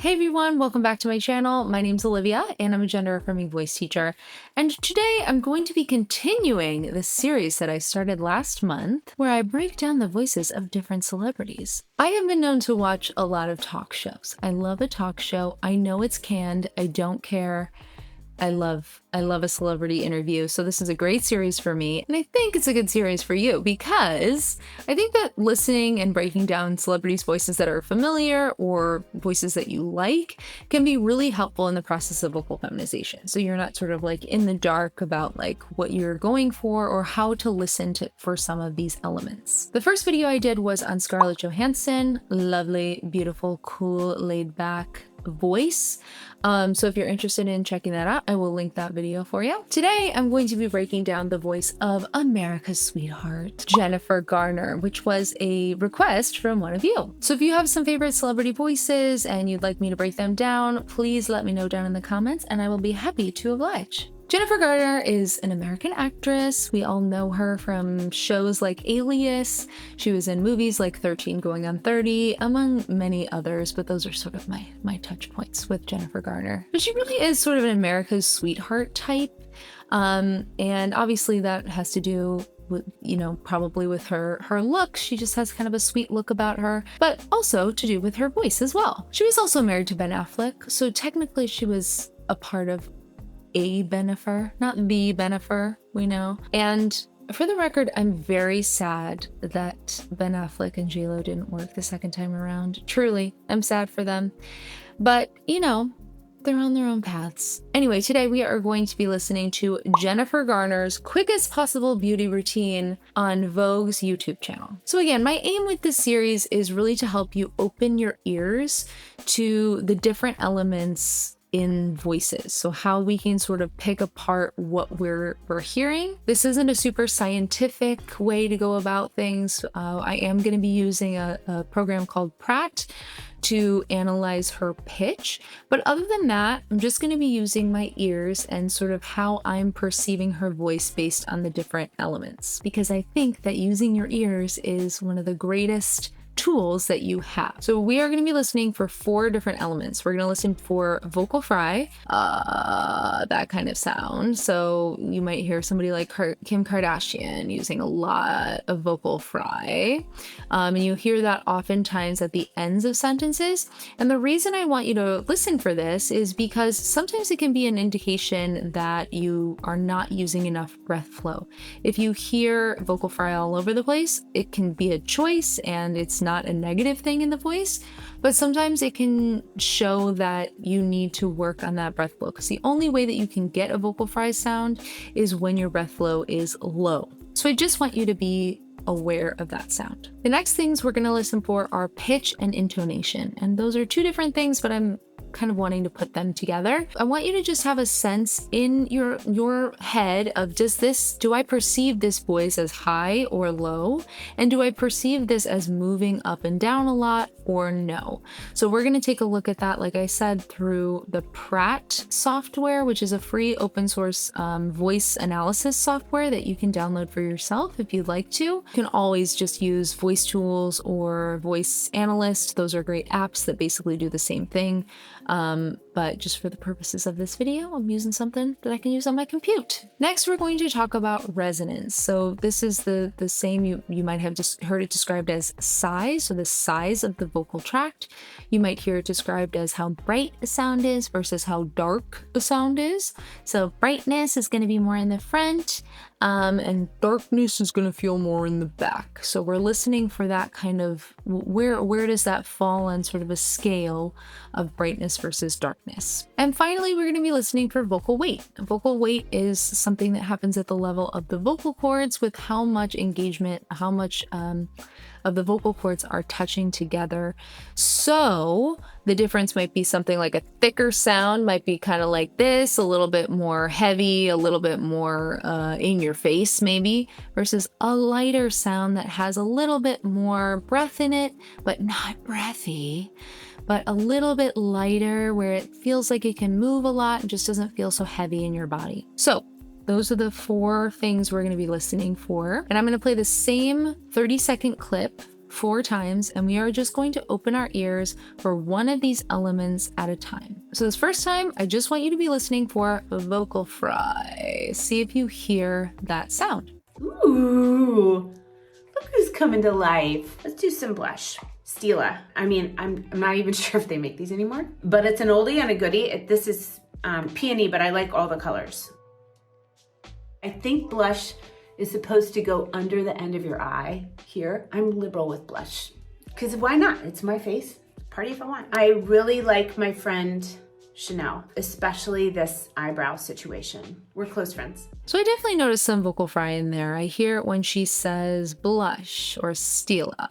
Hey everyone, welcome back to my channel. My name's Olivia and I'm a gender affirming voice teacher. And today I'm going to be continuing the series that I started last month where I break down the voices of different celebrities. I have been known to watch a lot of talk shows. I love a talk show. I know it's canned. I don't care. I love a celebrity interview. So this is a great series for me. And I think it's a good series for you because I think that listening and breaking down celebrities' voices that are familiar or voices that you like can be really helpful in the process of vocal feminization. So you're not sort of like in the dark about like what you're going for or how to listen to for some of these elements. The first video I did was on Scarlett Johansson, lovely, beautiful, cool, laid back voice. So if you're interested in checking that out, I will link that video for you. Today, I'm going to be breaking down the voice of America's sweetheart, Jennifer Garner, which was a request from one of you. So if you have some favorite celebrity voices and you'd like me to break them down, please let me know down in the comments and I will be happy to oblige. Jennifer Garner is an American actress. We all know her from shows like Alias. She was in movies like 13 Going on 30, among many others, but those are sort of my touch points with Jennifer Garner. But she really is sort of an America's sweetheart type. And obviously that has to do with, probably with her look. She just has kind of a sweet look about her, but also to do with her voice as well. She was also married to Ben Affleck, so technically she was a part of a Bennifer, not the Bennifer, we know. And for the record, I'm very sad that Ben Affleck and J.Lo didn't work the second time around. Truly, I'm sad for them. But, they're on their own paths. Anyway, today we are going to be listening to Jennifer Garner's quickest possible beauty routine on Vogue's YouTube channel. So again, my aim with this series is really to help you open your ears to the different elements in voices, so how we can sort of pick apart what we're hearing. This isn't a super scientific way to go about things. I am going to be using a program called Pratt to analyze her pitch, but other than that, I'm just going to be using my ears and sort of how I'm perceiving her voice based on the different elements, because I think that using your ears is one of the greatest tools that you have. So we are going to be listening for 4 different elements. We're going to listen for vocal fry, that kind of sound. So you might hear somebody like Kim Kardashian using a lot of vocal fry. And you hear that oftentimes at the ends of sentences. And the reason I want you to listen for this is because sometimes it can be an indication that you are not using enough breath flow. If you hear vocal fry all over the place, it can be a choice and it's not a negative thing in the voice, but sometimes it can show that you need to work on that breath flow, because the only way that you can get a vocal fry sound is when your breath flow is low. So I just want you to be aware of that sound. The next things we're going to listen for are pitch and intonation, and those are 2 different things, but I'm kind of wanting to put them together. I want you to just have a sense in your head of, do I perceive this voice as high or low? And do I perceive this as moving up and down a lot or no? So we're going to take a look at that, like I said, through the Pratt software, which is a free open source voice analysis software that you can download for yourself if you'd like to. You can always just use Voice Tools or Voice Analyst. Those are great apps that basically do the same thing. But just for the purposes of this video, I'm using something that I can use on my compute. Next, we're going to talk about resonance. So this is the same, you might have just heard it described as size, so the size of the vocal tract. You might hear it described as how bright a sound is versus how dark a sound is. So brightness is going to be more in the front, and darkness is going to feel more in the back. So we're listening for that kind of, where does that fall on sort of a scale of brightness versus darkness. And finally, we're going to be listening for vocal weight. Vocal weight is something that happens at the level of the vocal cords with how much engagement, how much of the vocal cords are touching together. So the difference might be something like a thicker sound might be kind of like this, a little bit more heavy, a little bit more in your face maybe, versus a lighter sound that has a little bit more breath in it, but not breathy, but a little bit lighter where it feels like it can move a lot and just doesn't feel so heavy in your body. So those are the 4 things we're going to be listening for. And I'm going to play the same 30-second clip 4 times, and we are just going to open our ears for one of these elements at a time. So this first time, I just want you to be listening for vocal fry. See if you hear that sound. Ooh, look who's coming to life. Let's do some blush. Stila. I mean, I'm not even sure if they make these anymore, but it's an oldie and a goodie. This is peony, but I like all the colors. I think blush is supposed to go under the end of your eye here. I'm liberal with blush, because why not? It's my face. Party if I want. I really like my friend Chanel, especially this eyebrow situation. We're close friends. So I definitely noticed some vocal fry in there. I hear it when she says blush or Stila,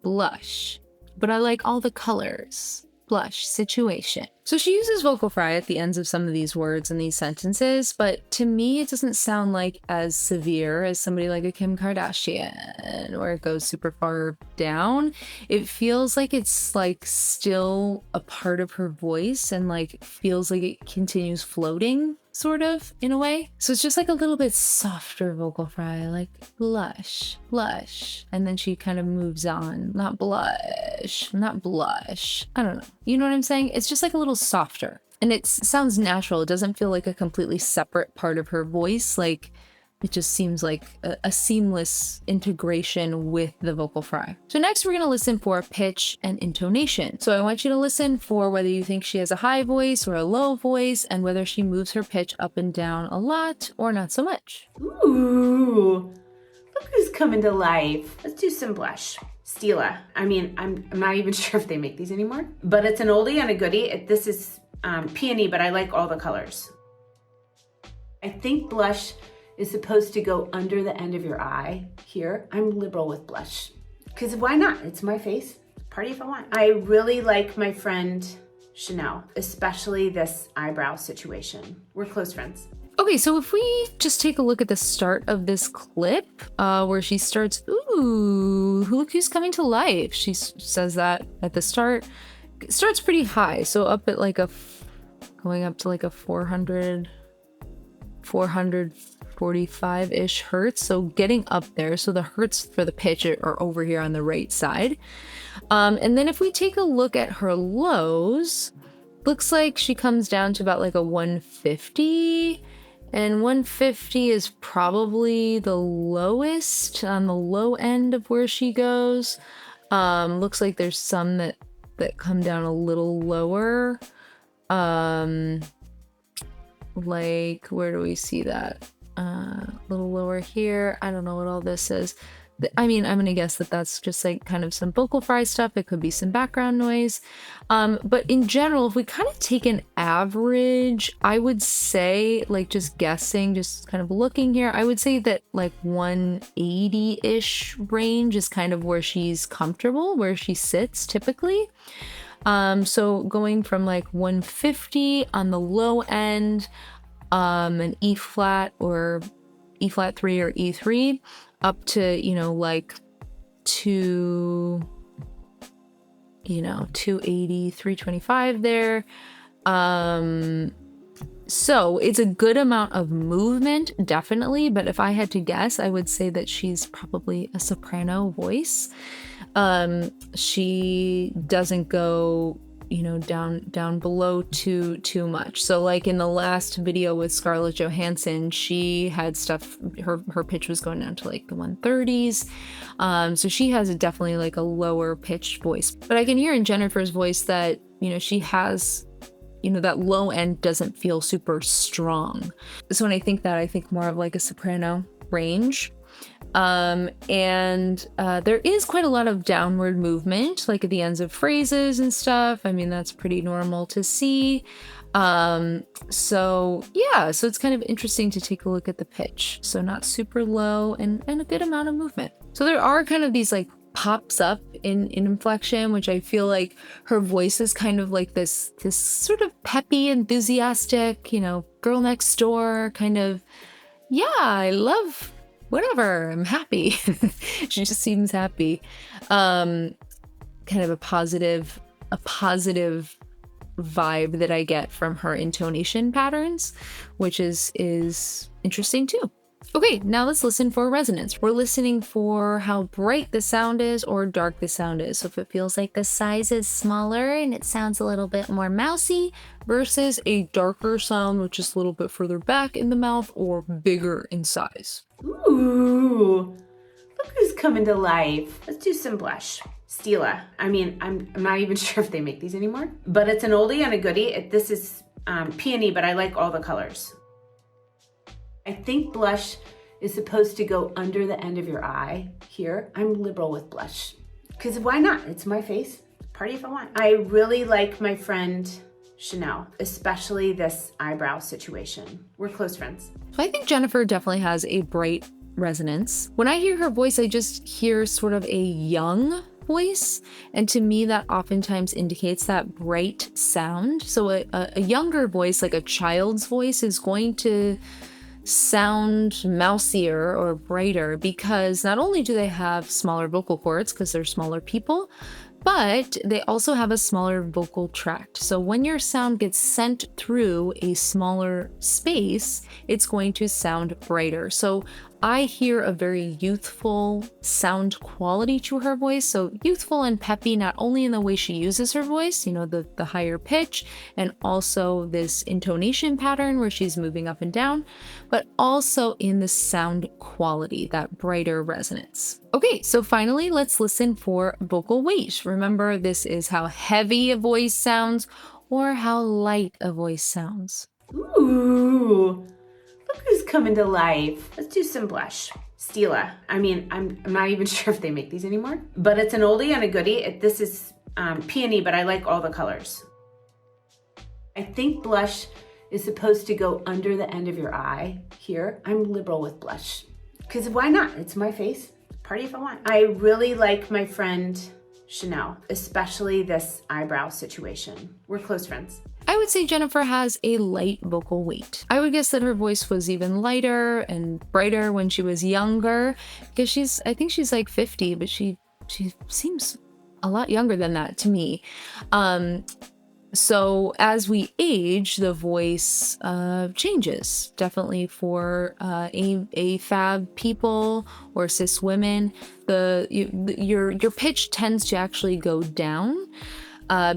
blush, but I like all the colors. Blush, situation. So she uses vocal fry at the ends of some of these words in these sentences, but to me it doesn't sound like as severe as somebody like a Kim Kardashian, where it goes super far down. It feels like it's like still a part of her voice and like feels like it continues floating, sort of, in a way. So it's just like a little bit softer vocal fry, like blush, blush. And then she kind of moves on. Not blush, not blush. I don't know. You know what I'm saying? It's just like a little softer. And it sounds natural. It doesn't feel like a completely separate part of her voice. Like, it just seems like a seamless integration with the vocal fry. So next we're gonna listen for pitch and intonation. So I want you to listen for whether you think she has a high voice or a low voice, and whether she moves her pitch up and down a lot or not so much. Ooh, look who's coming to life. Let's do some blush. Stila. I mean, I'm not even sure if they make these anymore, but it's an oldie and a goodie. This is peony, but I like all the colors. I think blush is supposed to go under the end of your eye here. I'm liberal with blush, because why not? It's my face. Party if I want. I really like my friend Chanel, especially this eyebrow situation. We're close friends. Okay, so if we just take a look at the start of this clip, where she starts, ooh, look who's coming to life. She says that at the start. It starts pretty high, so up at like going up to like a 445-ish hertz, so getting up there. So the hertz for the pitch are over here on the right side. And then if we take a look at her lows, looks like she comes down to about like a 150, and 150 is probably the lowest on the low end of where she goes. Looks like there's some that come down a little lower. Like, where do we see that? A little lower here. I don't know what all this is. I mean, I'm gonna guess that that's just like kind of some vocal fry stuff. It could be some background noise. But in general, if we kind of take an average, I would say, like, just guessing, just kind of looking here, I would say that like 180-ish range is kind of where she's comfortable, where she sits typically. So going from like 150 on the low end, an E flat or E flat 3 or E3, up to, like 280, 325 there. So it's a good amount of movement, definitely, but if I had to guess, I would say that she's probably a soprano voice. She doesn't go, down below too much. So like in the last video with Scarlett Johansson, she had stuff, her pitch was going down to like the 130s. So she has definitely like a lower pitched voice, but I can hear in Jennifer's voice that, she has, that low end doesn't feel super strong. So when I think that, I think more of like a soprano range. There is quite a lot of downward movement, like at the ends of phrases and stuff. I mean, that's pretty normal to see. So it's kind of interesting to take a look at the pitch. So not super low and a good amount of movement. So there are kind of these like pops up in inflection, which I feel like her voice is kind of like this sort of peppy, enthusiastic, girl next door kind of, I love whatever, I'm happy. She just seems happy. Kind of a positive vibe that I get from her intonation patterns, which is interesting too. Okay, now let's listen for resonance. We're listening for how bright the sound is or dark the sound is. So if it feels like the size is smaller and it sounds a little bit more mousy versus a darker sound, which is a little bit further back in the mouth or bigger in size. Ooh, look who's coming to life. Let's do some blush. Stila. I mean, I'm not even sure if they make these anymore, but it's an oldie and a goodie. This is peony, but I like all the colors. I think blush is supposed to go under the end of your eye here. I'm liberal with blush because why not? It's my face. Party if I want. I really like my friend Chanel, especially this eyebrow situation. We're close friends. So I think Jennifer definitely has a bright resonance. When I hear her voice, I just hear sort of a young voice. And to me, that oftentimes indicates that bright sound. So a younger voice, like a child's voice, is going to sound mousier or brighter because not only do they have smaller vocal cords because they're smaller people, but they also have a smaller vocal tract. So when your sound gets sent through a smaller space, it's going to sound brighter. So I hear a very youthful sound quality to her voice. So youthful and peppy, not only in the way she uses her voice, you know, the higher pitch, and also this intonation pattern where she's moving up and down, but also in the sound quality, that brighter resonance. Okay, so finally, let's listen for vocal weight. Remember, this is how heavy a voice sounds or how light a voice sounds. Ooh, look who's coming to life. Let's do some blush. Stila. I mean, I'm not even sure if they make these anymore, but it's an oldie and a goodie. This is peony, but I like all the colors. I think blush is supposed to go under the end of your eye here. I'm liberal with blush because why not? It's my face. Party if I want. I really like my friend Chanel, especially this eyebrow situation. We're close friends. I would say Jennifer has a light vocal weight. I would guess that her voice was even lighter and brighter when she was younger because I think she's like 50, but she seems a lot younger than that to me. So as we age, the voice changes, definitely for AFAB people or cis women. Your pitch tends to actually go down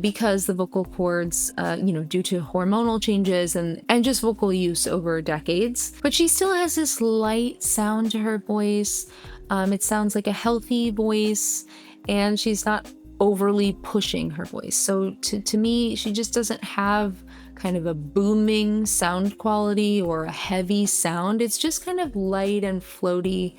because the vocal cords, due to hormonal changes and just vocal use over decades. But she still has this light sound to her voice. It sounds like a healthy voice, and she's not overly pushing her voice. So to me, she just doesn't have kind of a booming sound quality or a heavy sound. It's just kind of light and floaty,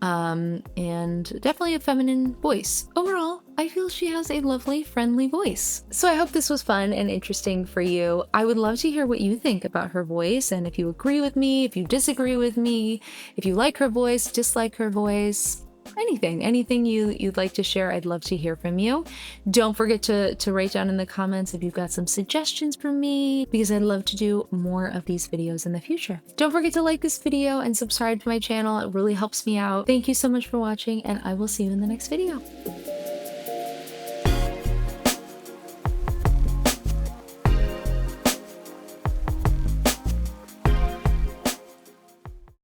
and definitely a feminine voice. Overall, I feel she has a lovely, friendly voice. So I hope this was fun and interesting for you. I would love to hear what you think about her voice, and if you agree with me, if you disagree with me, if you like her voice, dislike her voice, anything you'd like to share, I'd love to hear from you. Don't forget to write down in the comments if you've got some suggestions for me, because I'd love to do more of these videos in the future. Don't forget to like this video and subscribe to my channel. It really helps me out. Thank you so much for watching, and I will see you in the next video.